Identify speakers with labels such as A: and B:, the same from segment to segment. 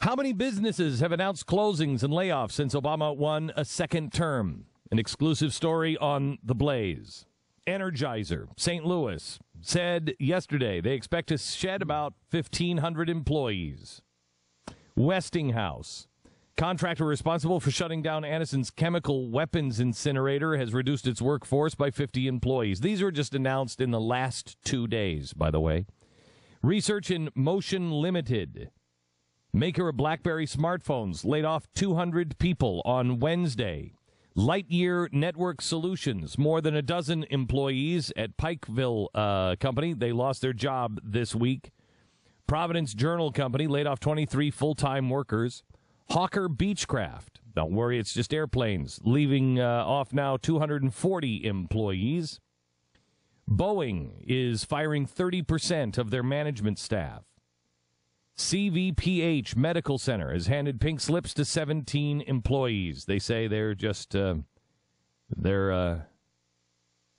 A: How many businesses have announced closings and layoffs since Obama won a second term? An exclusive story on The Blaze. Energizer, St. Louis, said yesterday they expect to shed about 1,500 employees. Westinghouse, contractor responsible for shutting down Anderson's chemical weapons incinerator, has reduced its workforce by 50 employees. These were just announced in the last 2 days, by the way. Research in Motion Limited, maker of BlackBerry smartphones, laid off 200 people on Wednesday. Lightyear Network Solutions, more than a dozen employees at Pikeville company. They lost their job this week. Providence Journal company laid off 23 full-time workers. Hawker Beechcraft, don't worry, it's just airplanes, leaving off now 240 employees. Boeing is firing 30% of their management staff. CVPH Medical Center has handed pink slips to 17 employees. They say they're just, they're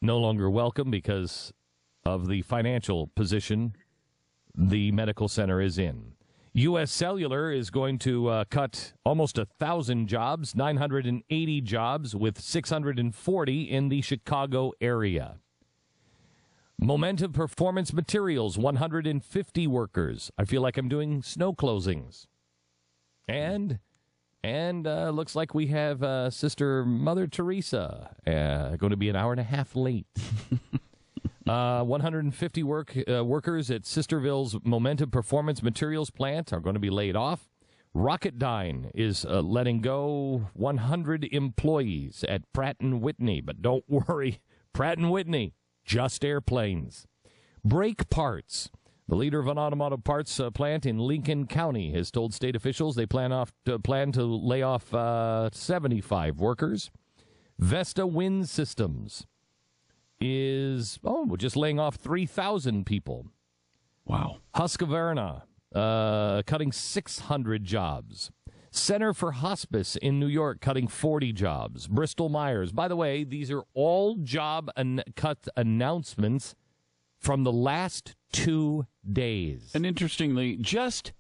A: no longer welcome because of the financial position the medical center is in. U.S. Cellular is going to cut almost 1,000 jobs, 980 jobs, with 640 in the Chicago area. Momentive Performance Materials, 150 workers. I feel like I'm doing snow closings. And looks like we have Sister Mother Teresa going to be an hour and a half late. 150 workers at Sisterville's Momentive Performance Materials plant are going to be laid off. Rocketdyne is letting go 100 employees at Pratt & Whitney. But don't worry, Pratt & Whitney, just airplanes. Brake Parts, the leader of an automotive parts plant in Lincoln County, has told state officials they plan to lay off 75 workers. Vestas Wind Systems is just laying off 3,000 people.
B: Wow.
A: Husqvarna cutting 600 jobs. Center for Hospice in New York cutting 40 jobs. Bristol-Meyers. By the way, these are all job cut announcements from the last 2 days.
B: And interestingly, just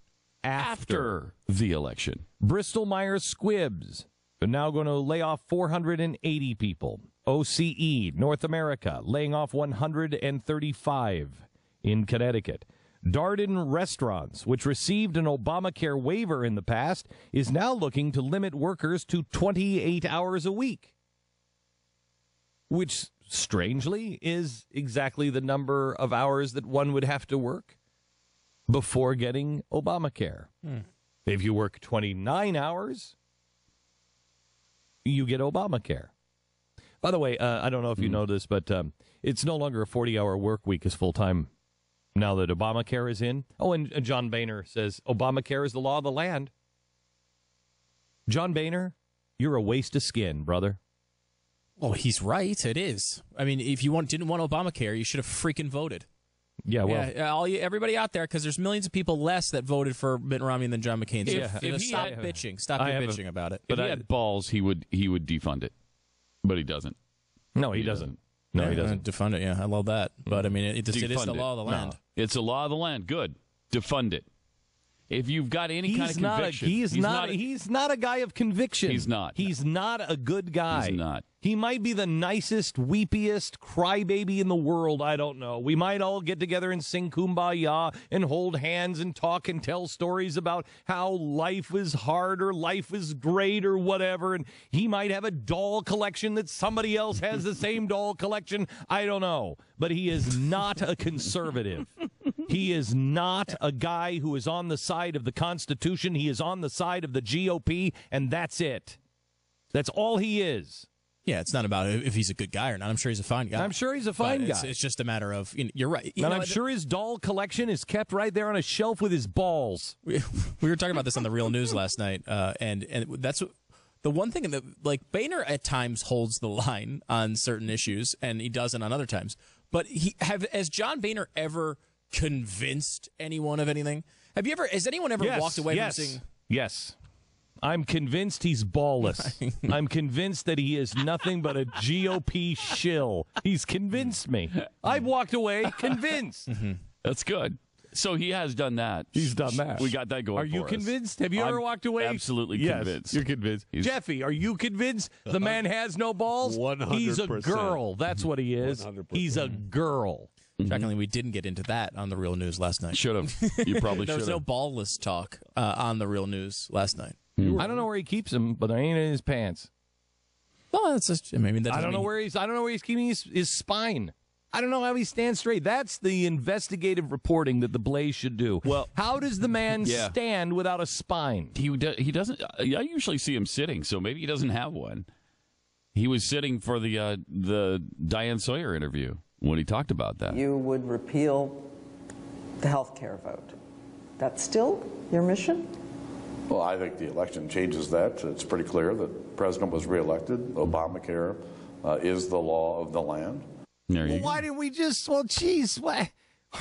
B: after the election.
A: Bristol-Meyers Squibbs are now going to lay off 480 people. OCE North America laying off 135 in Connecticut. Darden Restaurants, which received an Obamacare waiver in the past, is now looking to limit workers to 28 hours a week, which, strangely, is exactly the number of hours that one would have to work before getting Obamacare. If you work 29 hours, you get Obamacare. By the way, I don't know if you know this, but it's no longer a 40-hour work week as full-time now that Obamacare is in. Oh, and John Boehner says Obamacare is the law of the land. John Boehner, you're a waste of skin, brother.
C: Oh, he's right. It is. I mean, if you didn't want Obamacare, you should have freaking voted.
A: Yeah, well,
C: everybody out there, because there's millions of people less that voted for Mitt Romney than John McCain. So stop bitching. Stop bitching about it.
B: If he had balls, he would defund it, but he doesn't.
A: No, he doesn't. No, he doesn't.
C: Defund it, yeah. I love that. But, I mean, it is the law of the land.
B: No. It's the law of the land. Good. Defund it. If you've got any kind of conviction.
A: He's not a guy of conviction.
B: He's not.
A: He's not a good guy.
B: He's not.
A: He might be the nicest, weepiest crybaby in the world. I don't know. We might all get together and sing Kumbaya and hold hands and talk and tell stories about how life is hard or life is great or whatever. And he might have a doll collection that somebody else has the same doll collection. I don't know. But he is not a conservative. He is not a guy who is on the side of the Constitution. He is on the side of the GOP, and that's it. That's all he is.
C: Yeah, it's not about if he's a good guy or not. I'm sure he's a fine guy.
A: I'm sure he's a fine guy.
C: It's just a matter of, you're right.
A: And I'm sure his doll collection is kept right there on a shelf with his balls.
C: We were talking about this on the Real News last night, and that's the one thing that, like, Boehner at times holds the line on certain issues, and he doesn't on other times. But has John Boehner ever convinced anyone of anything? Has anyone ever walked away from saying...
A: Yes. I'm convinced he's ballless. I'm convinced that he is nothing but a GOP shill. He's convinced me. I've walked away convinced.
B: That's good. So he has done that.
A: He's done that.
B: We got that going.
A: Are you
B: for us.
A: convinced? Have you ever walked away?
B: Absolutely
A: yes,
B: convinced.
A: You're convinced. Jeffy, are you convinced the man has no balls?
D: 100%.
A: He's a girl. That's what he is.
D: 100%.
A: He's a girl.
C: Shockingly, we didn't get into that on the Real News last night.
B: Should have. You probably should
C: There
B: have.
C: was no ballless talk on the Real News last night.
A: I don't know where he keeps them, but they ain't in his pants.
C: Well, that's just, I mean, that
A: I don't know where he's keeping his spine. I don't know how he stands straight. That's the investigative reporting that the Blaze should do.
B: Well,
A: how does the man stand without a spine?
B: He doesn't. I usually see him sitting, so maybe he doesn't have one. He was sitting for the Diane Sawyer interview when he talked about that.
E: You would repeal the health care vote. That's still your mission?
F: Well, I think the election changes that. It's pretty clear that the president was reelected. Obamacare is the law of the land.
A: Why didn't we just? Well, geez, why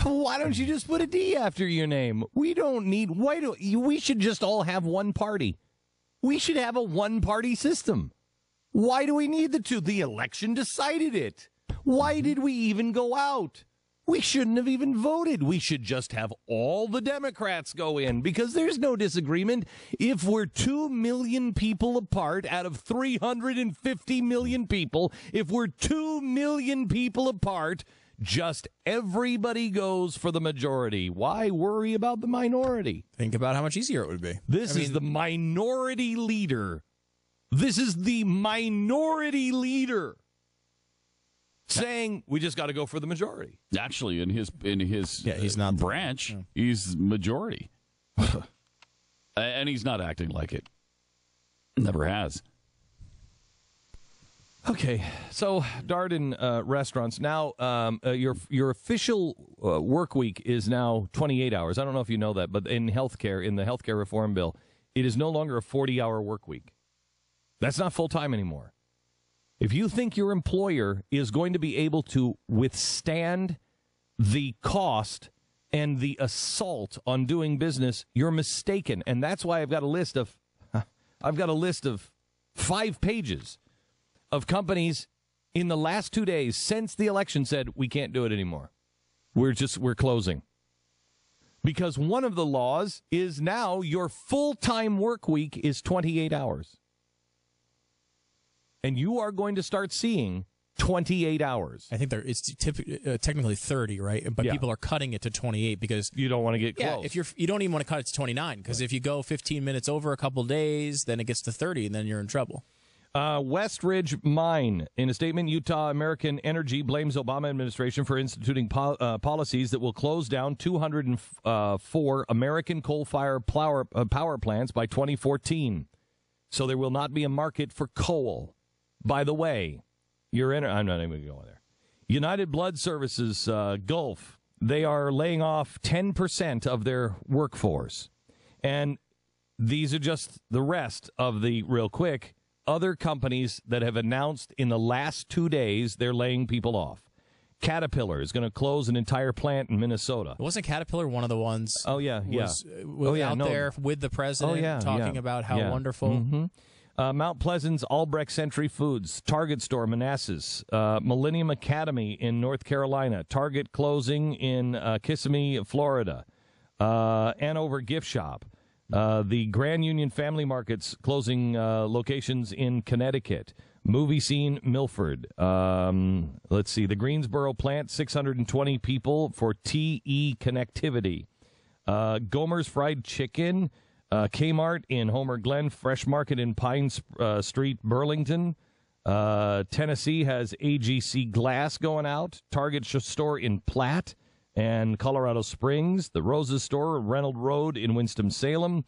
A: don't you just put a D after your name? We don't need. We should just all have one party. We should have a one-party system. Why do we need the two? The election decided it. Why did we even go out? We shouldn't have even voted. We should just have all the Democrats go in because there's no disagreement. If we're 2 million people apart out of 350 million people, if we're 2 million people apart, just everybody goes for the majority. Why worry about the minority?
C: Think about how much easier it would be.
A: This is the minority leader. This is the minority leader. Saying we just got to go for the majority.
B: Actually, in his
C: he's not
B: branch, he's majority, and he's not acting like it. Never has.
A: Okay, so Darden Restaurants now. Your official work week is now 28 hours. I don't know if you know that, but in healthcare, in the healthcare reform bill, it is no longer a 40-hour work week. That's not full time anymore. If you think your employer is going to be able to withstand the cost and the assault on doing business, you're mistaken. And that's why I've got a list of 5 pages of companies in the last 2 days since the election said we can't do it anymore. We're closing. Because one of the laws is now your full-time work week is 28 hours. And you are going to start seeing 28 hours.
C: I think it's technically 30, right? But people are cutting it to 28 because
A: you don't want to get close.
C: Yeah, if you don't even want to cut it to 29 because if you go 15 minutes over a couple days, then it gets to 30, and then you're in trouble.
A: Westridge Mine, in a statement, Utah American Energy blames Obama administration for instituting policies that will close down 204 American coal-fired power plants by 2014. So there will not be a market for coal. By the way, I'm not even going to go there. United Blood Services, Gulf, they are laying off 10% of their workforce. And these are just the rest of the, real quick, other companies that have announced in the last 2 days they're laying people off. Caterpillar is going to close an entire plant in Minnesota.
C: Wasn't Caterpillar one of the ones?
A: Oh, yeah,
C: there with the president talking about how wonderful.
A: Mm-hmm. Mount Pleasant's Albrecht Century Foods, Target Store, Manassas, Millennium Academy in North Carolina, Target closing in Kissimmee, Florida, Hanover Gift Shop, the Grand Union Family Markets closing locations in Connecticut, Movie Scene, Milford. Let's see, the Greensboro plant, 620 people for TE connectivity. Gomer's Fried Chicken, Kmart in Homer Glen, Fresh Market in Pine Street, Burlington. Tennessee has AGC Glass going out. Target store in Platte and Colorado Springs. The Roses Store, Reynolds Road in Winston-Salem.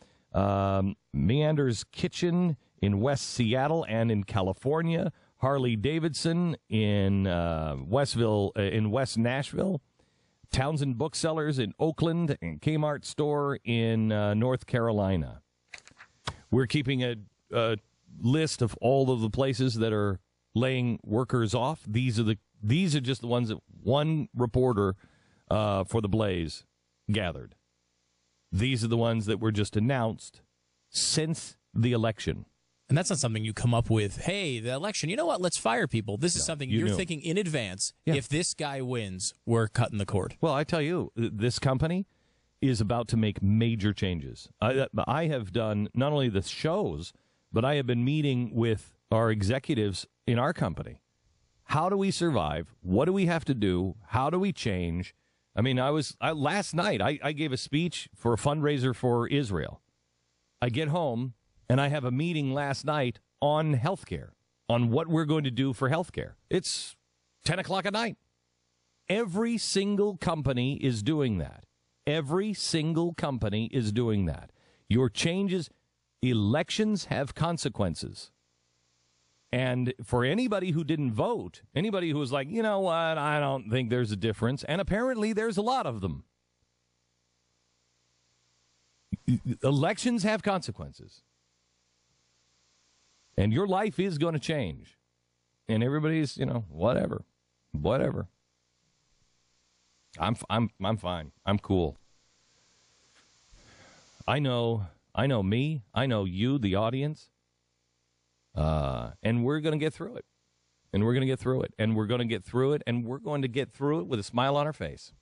A: Meander's Kitchen in West Seattle and in California. Harley Davidson in Westville, in West Nashville. Townsend Booksellers in Oakland and Kmart store in North Carolina. We're keeping a list of all of the places that are laying workers off. These are just the ones that one reporter for the Blaze gathered. These are the ones that were just announced since the election.
C: And that's not something you come up with, hey, the election, you know what, let's fire people. This is something you're thinking in advance. Yeah. If this guy wins, we're cutting the cord.
A: Well, I tell you, this company, is about to make major changes. I have done not only the shows, but I have been meeting with our executives in our company. How do we survive? What do we have to do? How do we change? I mean, last night, I gave a speech for a fundraiser for Israel. I get home, and I have a meeting last night on healthcare, on what we're going to do for healthcare. It's 10 o'clock at night. Every single company is doing that. Every single company is doing that. Your changes, elections have consequences. And for anybody who didn't vote, anybody who was like, you know what, I don't think there's a difference, and apparently there's a lot of them. Elections have consequences. And your life is going to change. And everybody's, whatever. I'm fine. I'm cool. I know me. I know you, the audience. And we're going to get through it. And we're going to get through it. And we're going to get through it. And we're going to get through it with a smile on our face.